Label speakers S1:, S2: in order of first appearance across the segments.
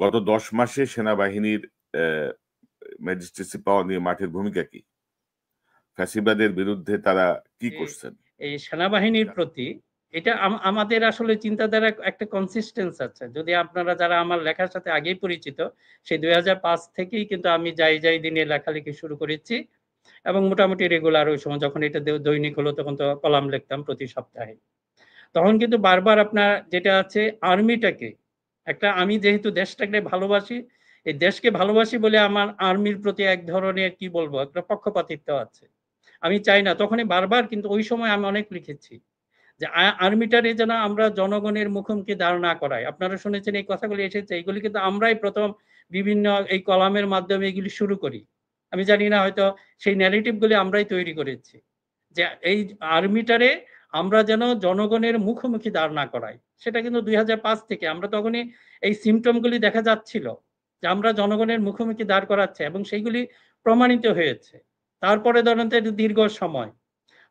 S1: গত 10 মাসে সেনাবাহিনীর ম্যাজিস্ট্রেসি পাওয়ার নিয়ে মাঠের ভূমিকা কি? ফ্যাসিবাদের বিরুদ্ধে তারা কি করছেন?
S2: এই সেনাবাহিনীর প্রতি এটা আমাদের আসলে চিন্তাধারা একটা কনসিস্টেন্স আছে। যদি আপনারা যারা আমার লেখার সাথে আগেই পরিচিত, সেই 2005 থেকেই কিন্তু আমি যাই দিনে লেখালেখি শুরু করেছি এবং মোটামুটি রেগুলার ওই সময় যখন এটা দৈনিক হলো তখন তো কলাম লিখতাম প্রতি সপ্তাহে। তখন কিন্তু বারবার আপনার যেটা আছে আর্মিটাকে একটা, আমি যেহেতু দেশটাকে ভালোবাসি, এই দেশকে ভালোবাসি বলে আমার আর্মির প্রতি এক ধরনের কি বলবো একটা পক্ষপাতিত্ব আছে। আমি চাই না, তখনই বারবার কিন্তু ওই সময় আমি অনেক লিখেছি যে আর্মিটারে যেন আমরা জনগণের মুখোমুখি দাঁড় না করাই। আপনারা শুনেছেন এই কথাগুলি এসেছে, এইগুলি কিন্তু আমরাই প্রথম বিভিন্ন এই কলামের মাধ্যমে এগুলি শুরু করি। আমি জানি না, হয়তো সেই ন্যারেটিভগুলি আমরাই তৈরি করেছি যে এই আর্মিটারে আমরা যেন জনগণের মুখোমুখি দাঁড় না করাই। সেটা কিন্তু 2005 থেকে আমরা তখনই এই সিমটমগুলি দেখা যাচ্ছিল যে আমরা জনগণের মুখোমুখি দাঁড় করাচ্ছে এবং সেইগুলি প্রমাণিত হয়েছে। তারপরে ধরেন দীর্ঘ সময়।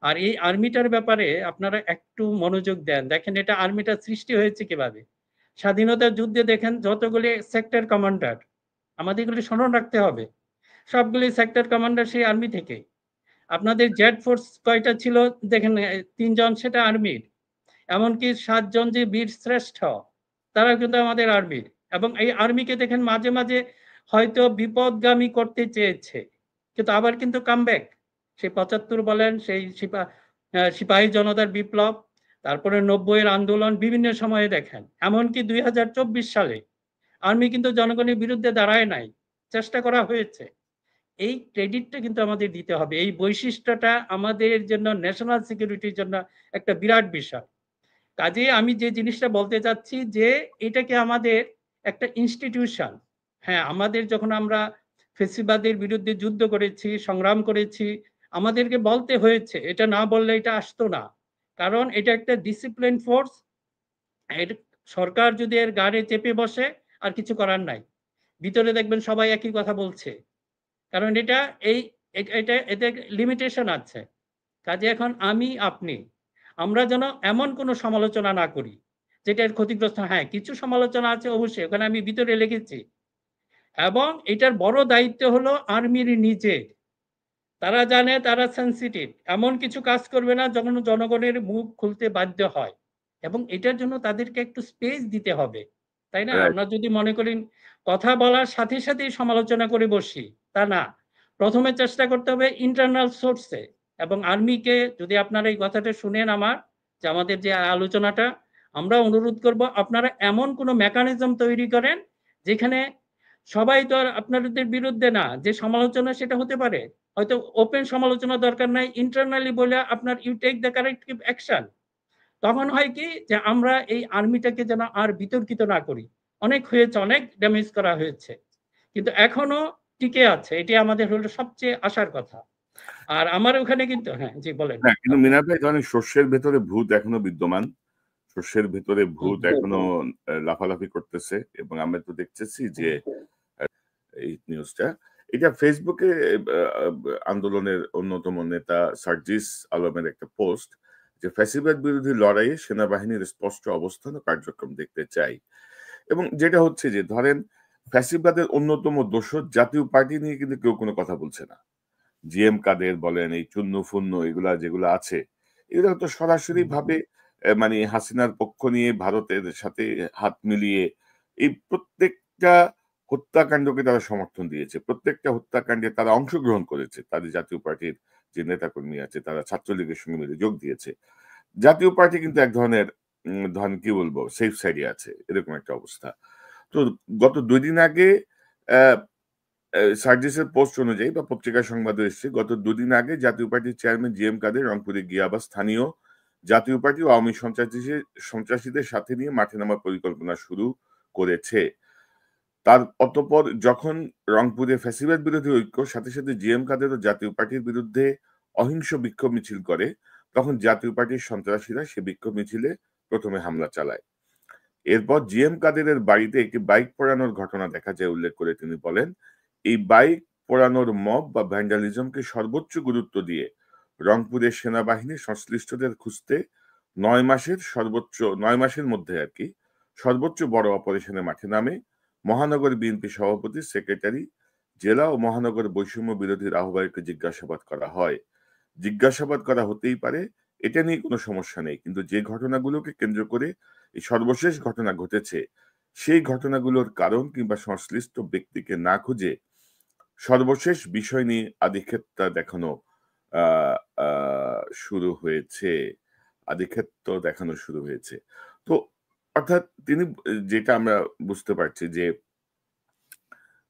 S2: আর এই আর্মিটার ব্যাপারে আপনারা একটু মনোযোগ দেন, দেখেন এটা আর্মিটার সৃষ্টি হয়েছে কিভাবে। স্বাধীনতার যুদ্ধে দেখেন যতগুলি সেক্টর কমান্ডার, আমাদের এগুলি স্মরণ রাখতে হবে, সবগুলি সেক্টর কমান্ডার সেই আর্মি থেকে। আপনাদের জেড ফোর্স কয়টা ছিল দেখেন, 3 জন সেটা আর্মির, এমনকি 7 জন যে বীর শ্রেষ্ঠ তারা কিন্তু আমাদের আর্মির। এবং এই আর্মিকে দেখেন মাঝে মাঝে হয়তো বিপদগামী করতে চেয়েছে, কিন্তু আবার কিন্তু কামব্যাক। সেই 75 বলেন, সেই সিপাহী জনতার বিপ্লব, তারপরে 90-এর আন্দোলন, বিভিন্ন সময়ে দেখেন, এমনকি 2024 সালে আর্মি কিন্তু জনগণের বিরুদ্ধে দাঁড়ায় নাই, চেষ্টা করা হয়েছে। এই ক্রেডিটটা কিন্তু আমাদের দিতে হবে। এই বৈশিষ্ট্যটা আমাদের জন্য, ন্যাশনাল সিকিউরিটির জন্য একটা বিরাট বিষয়। কাজে আমি যে জিনিসটা বলতে চাচ্ছি যে এটাকে আমাদের একটা ইনস্টিটিউশন, হ্যাঁ আমাদের যখন আমরা ফেসিবাদের বিরুদ্ধে যুদ্ধ করেছি, সংগ্রাম করেছি, আমাদেরকে বলতে হয়েছে, এটা না বললে এটা আসতো না। কারণ এটা একটা ডিসিপ্লিন ফোর্স। এর সরকার যদি এর গাড়ে চেপে বসে আর কিছু করার নাই, ভিতরে দেখবেন সবাই একই কথা বলছে, কারণ এটা এই এটা এতে লিমিটেশন আছে। কাজে এখন আমি আপনি আমরা যেন এমন কোনো সমালোচনা না করি যেটা এর ক্ষতিগ্রস্ত। হ্যাঁ কিছু সমালোচনা আছে অবশ্যই, ওখানে আমি ভিতরে লিখেছি। এবং এটার বড় দায়িত্ব হলো আর্মির নিজে, তারা জানে তারা সেন্সিটিভ, এমন কিছু কাজ করবে না যখন জনগণের মুখ খুলতে বাধ্য হয়। এবং এটার জন্য তাদেরকে একটু স্পেস দিতে হবে, তাই না? আমরা যদি মনে করেন কথা বলার সাথে সাথেই সমালোচনা করে বসি, তা না। প্রথমে চেষ্টা করতে হবে ইন্টারনাল সোর্সে। এবং আর্মিকে যদি আপনারা এই কথাটা শুনেন আমার, যে আমাদের যে আলোচনাটা, আমরা অনুরোধ করব আপনারা এমন কোনো মেকানিজম তৈরি করেন যেখানে সবাই তো আর আপনাদের বিরুদ্ধে না, যে সমালোচনা সেটা হতে পারে হয়তো ওপেন সমালোচনা দরকার নাই, ইন্টারনালি বলে আপনার you take the corrective action. তখন হয় কি যে আমরা এই আর্মিটাকে যেন আর বিতর্কিত না করি। অনেক হয়েছে, অনেক ড্যামেজ করা হয়েছে, কিন্তু এখনো টিকে আছে, এটি আমাদের হলো সবচেয়ে আশার কথা। আর আমার ওখানে কিন্তু, হ্যাঁ জি বলেন।
S1: হ্যাঁ, কিন্তু মিনার ভাই ধরেন শস্যের ভেতরে ভূত এখনো বিদ্যমান, শস্যের ভেতরে ভূত এখনো লাফালাফি করতেছে। এবং আমরা তো দেখতেছি যে এই নিউজটা, এটা ফেসবুকে আন্দোলনের অন্যতম নেতা সার্জিস আলমের একটা পোস্ট, যে ফ্যাসিবাদ বিরোধী লড়াইয়ে সেনাবাহিনীর স্পষ্ট অবস্থান ও কার্যক্রম দেখতে চাই। এবং যেটা হচ্ছে যে ধরেন ফ্যাসিবাদের অন্যতম দোষর জাতীয় পার্টি নিয়ে কিন্তু কেউ কোনো কথা বলছে না। জিএম কাদের বলেন, এই চুন্নু ফুন্নু এগুলা যেগুলো আছে, এগুলো তো সরাসরি ভাবে মানে হাসিনার পক্ষ নিয়ে ভারতের সাথে হাত মিলিয়ে এই প্রত্যেকটা হত্যাকাণ্ডকে তারা সমর্থন দিয়েছে, প্রত্যেকটা হত্যাকাণ্ডে তারা অংশগ্রহণ করেছে। তাদের জাতীয় পার্টির যে নেতাকর্মী আছে তারা ছাত্রলীগের সঙ্গে মিলে যোগ দিয়েছে। জাতীয় পার্টি কিন্তু এক ধরনের ধরেন কি বলবো সেফ সাইডে আছে, এরকম একটা অবস্থা। তো গত 2 দিন আগে সার্জিসের পোস্ট অনুযায়ী বা পত্রিকা সংবাদে এসেছে, গত 2 দিন আগে জাতীয় পার্টির চেয়ারম্যান জিএম কাদের রংপুরে গিয়ে আবার স্থানীয় জাতীয় পার্টি ও আওয়ামী সন্ত্রাসীদের সাথে নিয়ে মাঠে নামার পরিকল্পনা শুরু করেছে। তার অতঃপর যখন রংপুরে ফ্যাসিবাদ বিরোধী ঐক্য সাথে সাথে জিএম কাদের ও জাতীয় পার্টির বিরুদ্ধে অহিংস বিক্ষোভ মিছিল করে, তখন জাতীয় পার্টির সন্ত্রাসীরা সে বিক্ষোভ মিছিলে প্রথমে হামলা চালায়। এরপর জিএম কাদেরের বাড়িতে একটি বাইক পোড়ানোর ঘটনা দেখা যায় উল্লেখ করে তিনি বলেন, এই বাইক পোড়ানোর মব বা ভ্যান্ডালিজমকে সর্বোচ্চ গুরুত্ব দিয়ে রংপুরের সেনাবাহিনী সংশ্লিষ্টদের খুঁজতে 9 মাসের মধ্যে আর কি সর্বোচ্চ বড় অপারেশনে মাঠে নামে। মহানগর বিএনপি সভাপতি, সেক্রেটারি, জেলা ও মহানগর বৈষম্য বিরোধীর আহ্বায়ককে জিজ্ঞাসাবাদ করা হয়। জিজ্ঞাসাবাদ করা হতেই পারে, এটা নিয়ে কোনো সমস্যা নেই, কিন্তু যে ঘটনাগুলোকে কেন্দ্র করে এই সর্বশেষ ঘটনা ঘটেছে সেই ঘটনাগুলোর কারণ কিংবা সংশ্লিষ্ট ব্যক্তিকে না খুঁজে সর্বশেষ বিষয় নিয়ে আধিক্ষেপটা দেখানো শুরু হয়েছে। আধিক্ষেপ্ত দেখানো শুরু হয়েছে। তো অর্থাৎ তিনি যেটা আমরা বুঝতে পারছি যে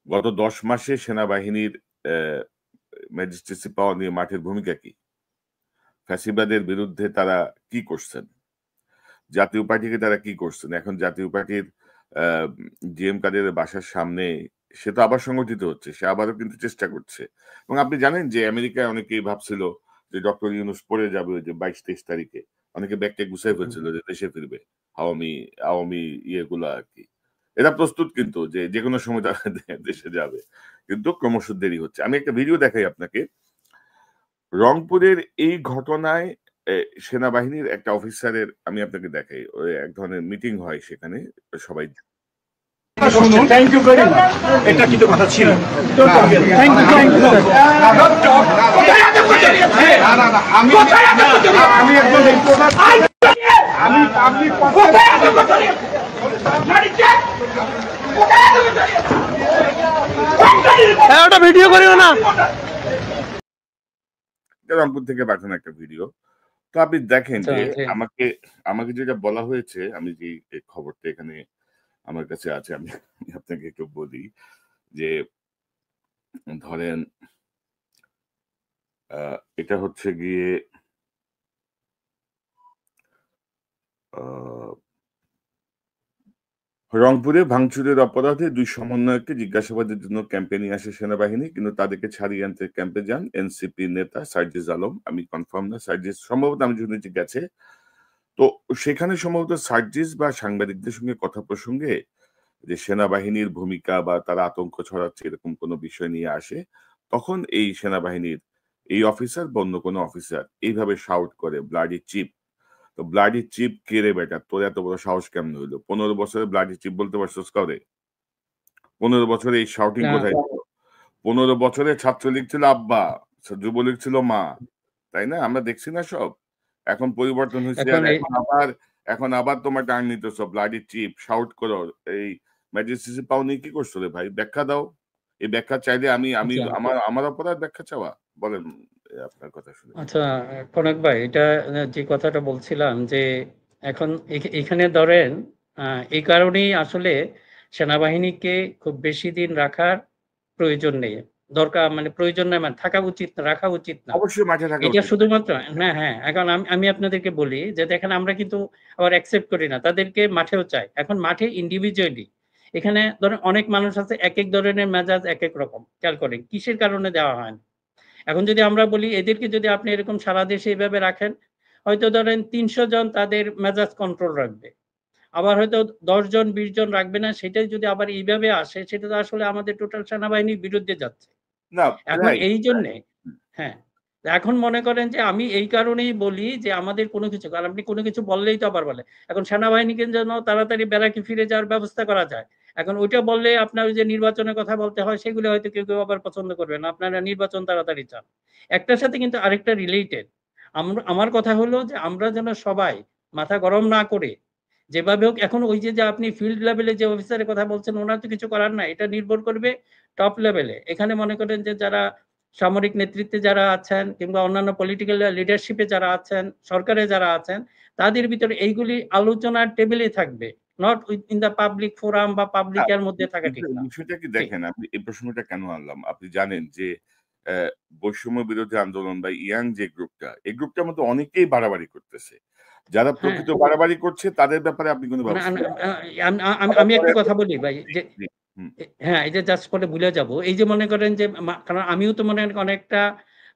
S1: গত 10 মাসে সেনাবাহিনীর ম্যাজিস্ট্রেসি পাওয়ার নিয়ে মাঠের ভূমিকা কি, ফ্যাসিবাদের বিরুদ্ধে তারা কি করছেন, জাতীয় পার্টিকে তারা কি করছেন। এখন জাতীয় পার্টির জিএম কাদেরের বাসার সামনে সে তো আবার সংগঠিত হচ্ছে, সে আবারও কিন্তু চেষ্টা করছে। এবং আপনি জানেন যে আমেরিকায় অনেকেই ভাবছিল যে ডক্টর ইউনূস পড়ে যাবে ওই যে 22-23 তারিখে, অনেকে ব্যাগটা গুছাই ফেলছিল যে দেশে ফিরবে, আওয়ামী ইয়েগুলো আর কি। এরা প্রস্তুত কিন্তু যে কোনো সময় তারা দেশে যাবে, কিন্তু ক্রমশ দেরি হচ্ছে। আমি একটা ভিডিও দেখাই আপনাকে। রংপুরের এই ঘটনায় সেনাবাহিনীর একটা অফিসারের আমি আপনাকে দেখাই, এক ধরনের মিটিং হয় সেখানে সবাই।
S3: Thank you very much. এটা কিন্তু কথা ছিল। থ্যাংক ইউ আমি একজন আমি পাবলিক
S4: ওটা ভিডিও করিও না।
S1: রংপুর থেকে পাঠানো একটা ভিডিও। তো আপনি দেখেন যে আমাকে যেটা বলা হয়েছে, আমি যে খবরটা এখানে আমার কাছে আছে, আমি আপনাকে একটু বলি যে ধরেন এটা হচ্ছে গিয়ে রংপুরে ভাঙচুরের অপরাধে 2 সমন্বয়ককে জিজ্ঞাসাবাদের জন্য ক্যাম্পে নিয়ে আসে সেনাবাহিনী, কিন্তু তাদেরকে ছাড়িয়ে আনতে ক্যাম্পে যান এনসিপি নেতা সার্জিস আলম। আমি কনফার্ম না, সার্জিস সম্ভবত আমি শুনেছি গেছে। তো সেখানে সম্ভবত সার্জিস বা সাংবাদিকদের সঙ্গে কথা প্রসঙ্গে যে সেনাবাহিনীর ভূমিকা বা তারা আতঙ্ক ছড়াচ্ছে এরকম কোনো বিষয় নিয়ে আসে, তখন এই সেনাবাহিনীর এই অফিসার বা অন্য কোনো অফিসার এইভাবে শাউট করে, ব্লাডি চিপ। তো ব্লাডি চিপ কে রে বেটা, তোর এত বড় সাহস কেমন হইলো? 15 বছরে ব্লাডি চিপ বলতে পারছিস কাউরে? 15 বছরে এই শাউটিং কোথায় ছিল? 15 বছরে ছাত্রলীগ ছিল আব্বা, যুবলীগ ছিল মা, তাই না? আমরা দেখছি না সব। এখন পরিবর্তন হয়েছে, এখন আবার তোমার টার্ন নিতেছ, ব্লাডি চিপ শাউট করো। এই ম্যাজিস্ট্রেসি পাওনি কি করছো রে ভাই? ব্যাখ্যা দাও। এই ব্যাখ্যা চাইলে আমি আমার অপরাধ ব্যাখ্যা চাওয়া? বলেন আপনার কথা শুনে।
S2: আচ্ছা কনক ভাই, এটা যে কথাটা বলছিলাম যে এখন এখানে ধরেন এই কারণেই আসলে সেনাবাহিনীকে খুব বেশি দিন রাখার প্রয়োজন নেই, দরকার মানে প্রয়োজন নেই, মানে থাকা উচিত না, রাখা উচিত না।
S1: অবশ্যই মাঠে থাকা
S2: এটা
S1: উচিত।
S2: শুধুমাত্র হ্যাঁ, এখন আমি আপনাদেরকে বলি যে দেখেন আমরা কিন্তু আবার অ্যাকসেপ্ট করি না, তাদেরকে মাঠেও চাই। এখন মাঠে ইন্ডিভিজুয়ালি এখানে ধরেন অনেক মানুষ আছে, এক এক ধরনের মেজাজ এক এক রকম, খেয়াল করেন কিসের কারণে দেওয়া হয় না। এখন যদি আমরা বলি এদেরকে যদি আপনি এরকম সারা দেশে এইভাবে রাখেন, হয়তো ধরেন 300 জন তাদের মেজাজ কন্ট্রোল রাখবে, আবার হয়তো 10 জন 20 জন রাখবে না। সেটাই যদি আবার এইভাবে আসে, সেটা তো আসলে আমাদের টোটাল সেনাবাহিনীর বিরুদ্ধে যাচ্ছে।
S1: না
S2: এখন এই জন্যে হ্যাঁ, এখন মনে করেন যে আমি এই কারণেই বলি যে আমাদের কোনো কিছু, কারণ আপনি কোনো কিছু বললেই তো আবার বলে, এখন সেনাবাহিনীকে যেন তাড়াতাড়ি ব্যারাকে ফিরে যাওয়ার ব্যবস্থা করা যায়। এখন ওইটা বললে আপনার ওই যে নির্বাচনের কথা বলতে হয়, সেগুলো হয়তো কেউ কেউ আবার পছন্দ করবে না, আপনারা নির্বাচন তাড়াতাড়ি চান। একটার সাথে কিন্তু আরেকটা রিলেটেড। আমার কথা হলো যে আমরা যেন সবাই মাথা গরম না করে যেভাবে হোক, এখন ওই যে আপনি ফিল্ড লেভেলে যে অফিসারের কথা বলছেন, ওনার তো কিছু করার নাই, এটা নির্ভর করবে টপ লেভেলে। এখানে মনে করেন যে যারা সামরিক নেতৃত্বে যারা আছেন কিংবা অন্যান্য পলিটিক্যাল লিডারশিপে যারা আছেন, সরকারে যারা আছেন, তাদের ভিতরে এইগুলি আলোচনার টেবিলে থাকবে, not in the public forum বা পাবলিকের মধ্যে থাকা ঠিক না।
S1: বিষয়টা কি দেখেন, আপনি এই প্রশ্নটা কেন আনলাম, আপনি জানেন যে বৈষম্য বিরোধী আন্দোলন বা ইয়াং যে গ্রুপটা, এই গ্রুপটার মধ্যে অনেকেই বাড়াবাড়ি করতেছে। যারা প্রকৃত বাড়াবাড়ি করছে তাদের ব্যাপারে আপনি কোনো
S2: আমি একটা কথা বলি ভাই, যে হ্যাঁ, এই যে জাস্ট পরে ভুলে যাব, এই যে মনে করেন যে কারণ আমিও তো মনে অনেকটা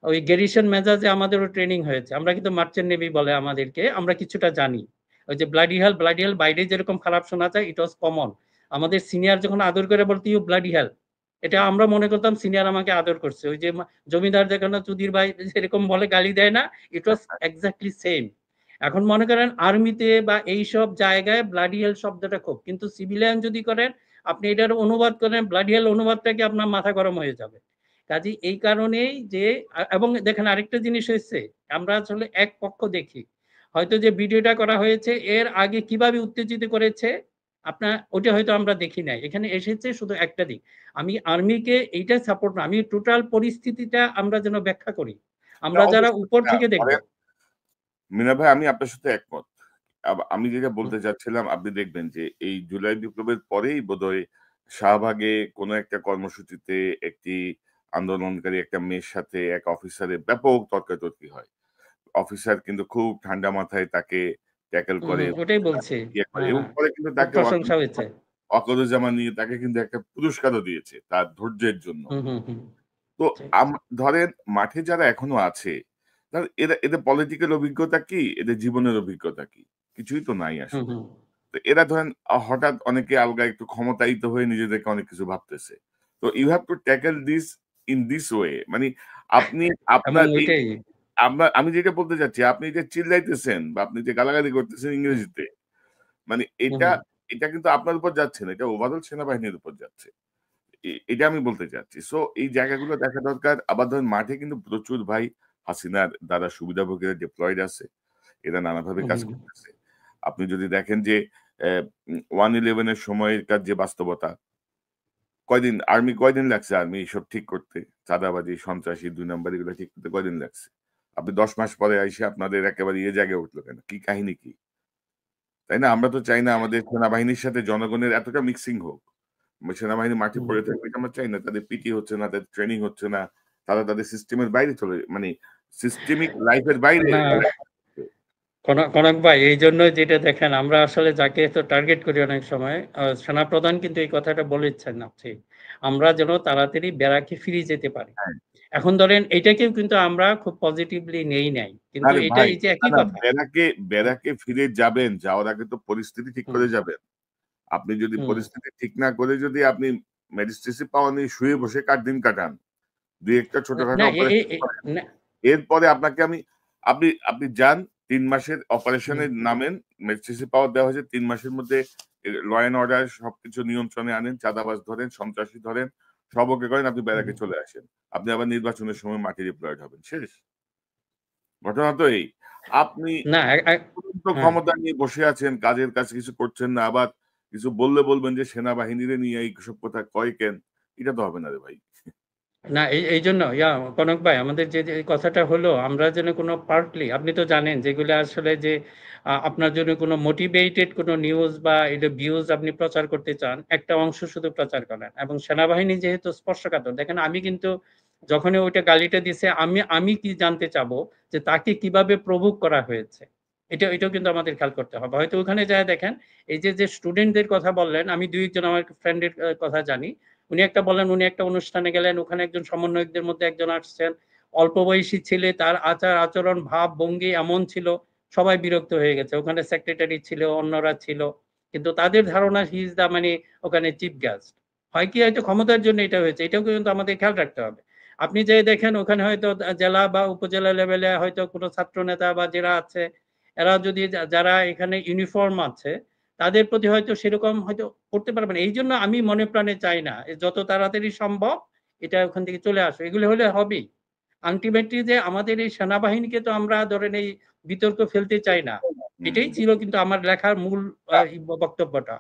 S2: ওই গেরিশন মেজাজে আমাদেরও ট্রেনিং হয়েছে, আমরা কিন্তু মার্চেন্ট নেভি বলে আমাদেরকে, আমরা কিছুটা জানি। ওই যে ব্লাডি হেল বাইরে যেরকম খারাপ শোনা যায়, ইট ওয়াজ কমন। আমাদের সিনিয়র যখন আদর করে বলতে ইউ ব্লাডি হেল, এটা আমরা মনে করতাম সিনিয়র আমাকে আদর করছে। ওই যে জমিদার যেখানে চুদির ভাই যেরকম বলে গালি দেয় না, ইট ওয়াজ এক্স্যাক্টলি সেম। এখন মনে করেন আর্মিতে বা এইসব জায়গায় ব্লাডি হেল শব্দটা খুব, কিন্তু সিভিলিয়ান যদি করেন আপনি এটার অনুবাদ করেন, ব্লাডি হেল অনুবাদটাকে আপনার মাথা গরম হয়ে যাবে। কাজেই এই কারণেই যে এবং দেখেন আরেকটা জিনিস হচ্ছে, আমরা আসলে এক পক্ষ দেখি, হয়তো যে ভিডিওটা করা হয়েছে এর আগে কিভাবে উত্তেজিত করেছে আপনার, ওটা হয়তো আমরা দেখি নাই। এখানে এসেছে শুধু একটা দিক। আমি আর্মিকে এইটা সাপোর্ট না, আমি টোটাল পরিস্থিতিটা আমরা যেন ব্যাখ্যা করি, আমরা যারা উপর থেকে দেখব।
S1: মিনা ভাই, আমি আপনার সাথে একমত। আমি যেটা বলতে চাচ্ছিলাম, আপনি দেখবেন যে এই জুলাই বিপ্লবের পরেই বোধহয় শাহবাগে কোনো একটা কর্মসূচিতে একটি আন্দোলনকারী একটা মেয়ের সাথে এক অফিসারের ব্যাপক তর্কাতর্কি হয়। অফিসার কিন্তু খুব ঠান্ডা মাথায় তাকে ট্যাকেল করে,
S2: ওটাই বলছি,
S1: এবং পরে কিন্তু তাকে
S2: প্রশংসা হয়েছে,
S1: অকরুজ্জামান নিয়ে তাকে কিন্তু একটা পুরস্কারও দিয়েছে তার ধৈর্যের জন্য। তো ধরেন মাঠে যারা এখনো আছে, এদের পলিটিক্যাল অভিজ্ঞতা কি, এদের জীবনের অভিজ্ঞতা কি? কিছুই তো নাই আসলে। তো এরা ধরেন হঠাৎ অনেকে আলগা একটু ক্ষমতায়িত হয়ে নিজেদেরকে অনেক কিছু ভাবতেছে। তো you have to tackle this in this way. মানে আপনি আপনার আমি যেটা বলতে চাচ্ছি, আপনি যে চিল্লাইতেছেন বা আপনি যে গালাগালি করতেছেন ইংরেজিতে, মানে এটা কিন্তু আপনার উপর যাচ্ছে না, এটা ওভারঅল সেনাবাহিনীর উপর যাচ্ছে। এটা আমি বলতে চাচ্ছি। সো এই জায়গাগুলো দেখা দরকার। আবার ধরেন মাঠে কিন্তু প্রচুর ভাই হাসিনার দ্বারা সুবিধাভোগীরা ডিপ্লয়েড আছে। এরা নানাভাবে কাজ করতেছে। আপনি যদি দেখেন যে 1/11 এর সময়কার যে বাস্তবতা, আর্মি কয়দিন লাগছে আর্মি এসব ঠিক করতে? চাঁদাবাজি, সন্ত্রাসী, ২ নাম্বার এগুলো ঠিক করতে কয়দিন লাগছে? আপনি ১০ মাস পরে আইসে আপনাদের একেবারে জায়গায় উঠলো কেন? কি কাহিনী কি? তাই না? আমরা তো চাই না আমাদের সেনাবাহিনীর সাথে জনগণের এতটা মিক্সিং হোক। সেনাবাহিনী মাঠে পড়ে থাকবে এটা আমরা চাই না। তাদের পিটি হচ্ছে না, তাদের ট্রেনিং হচ্ছে না। তারা তাদের সিস্টেমের বাইরে মানে সিস্টেমিক লাইফ এর বাইরে।
S2: কনক ভাই, এই জন্য যেটা দেখেন আমরা আসলে যাকে তো টার্গেট করি অনেক সময়, সেনাপ্রধান কিন্তু এই কথাটা বলেছেন আপনি, আমরা যেন তাড়াতাড়ি ব্যারাকে ফিরে যেতে পারি। এখন ধরেন এটাকেও কিন্তু আমরা খুব পজিটিভলি নেই নাই, কিন্তু এটা এই যে একই কথা।
S1: ব্যারাকে ফিরে যাবেন, যাওয়ার আগে তো পরিস্থিতি ঠিক করে যাবেন। আপনি যদি পরিস্থিতি ঠিক না করে যদি আপনি ম্যাজিস্ট্রেসি পাওয়া নিয়ে শুয়ে বসে দিন কাটান, দুই একটা ছোটখাটো অপারেশন, এরপরে আপনাকে আপনি যান ৩ মাসের অপারেশনে নামেন, ম্যাজিস্ট্রেসি পাওয়ার দেওয়া হয়েছে ৩ মাসের মধ্যে ল অ্যান্ড অর্ডার সবকিছু নিয়ন্ত্রণে আনেন, চাঁদাবাজ ধরেন, সন্ত্রাসী ধরেন, সব ওকে করেন, আপনি ব্যারাকে চলে আসেন। আপনি আবার নির্বাচনের সময় মাঠে ডিপ্লয়েড হবেন, শেষ ঘটনা তো এই। আপনি ক্ষমতা নিয়ে বসে আছেন, কাজের কাজ কিছু করছেন না, আবার কিছু বললে বলবেন যে সেনাবাহিনীর নিয়ে এইসব কথা কয় কেন? এটা তো হবে না রে ভাই।
S2: না, এই জন্য কনক ভাই, আমাদের যে কথাটা হলো, আমরা যেন কোনো পার্টলি, আপনি তো জানেন যেগুলো আসলে যে আপনার জন্য কোনো মোটিভেটেড কোনো নিউজ বা এটা ভিউজ আপনি প্রচার করতে চান, একটা অংশ শুধু প্রচার করেন। এবং সেনাবাহিনী যেহেতু স্পর্শকাতর, দেখেন আমি কিন্তু যখনই ওইটা গালিটা দিছে, আমি কি জানতে চাবো যে তাকে কিভাবে প্রভোগ করা হয়েছে, এটাও কিন্তু আমাদের খেয়াল করতে হবে। হয়তো ওখানে যায় দেখেন, এই যে স্টুডেন্টদের কথা বললেন, আমি ২-১ জন আমার ফ্রেন্ডের কথা জানি, উনি একটা বলেন, উনি একটা অনুষ্ঠানে গেলেন, ওখানে একজন সমন্বয়কদের মধ্যে একজন আসছেন, অল্প বয়সী ছেলে, তার আচার আচরণ ভাব ভঙ্গি এমন ছিল, সবাই বিরক্ত হয়ে গেছে। ওখানে সেক্রেটারি ছিল, অন্যরা ছিল, কিন্তু তাদের ধারণা হি ইজ দা মানে ওখানে চিফ গেস্ট। হয় কি হয়তো ক্ষমতার জন্য এটা হয়েছে, এটাও কিন্তু আমাদের খেয়াল রাখতে হবে। আপনি যে দেখেন ওখানে হয়তো জেলা বা উপজেলা লেভেলে হয়তো কোনো ছাত্র নেতা বা যারা আছে, এরা যদি যারা এখানে ইউনিফর্ম আছে তাদের প্রতি হয়তো সেরকম হয়তো করতে পারবে না। এই জন্য আমি মনে প্রাণে চাই না যত তাড়াতাড়ি সম্ভব এটা ওখান থেকে চলে আসে, এগুলো হলে হবেই। আলটিমেটলি যে আমাদের এই সেনাবাহিনীকে তো আমরা ধরেন এই বিতর্ক ফেলতে চাই না, এটাই ছিল কিন্তু আমার লেখার মূল বক্তব্যটা।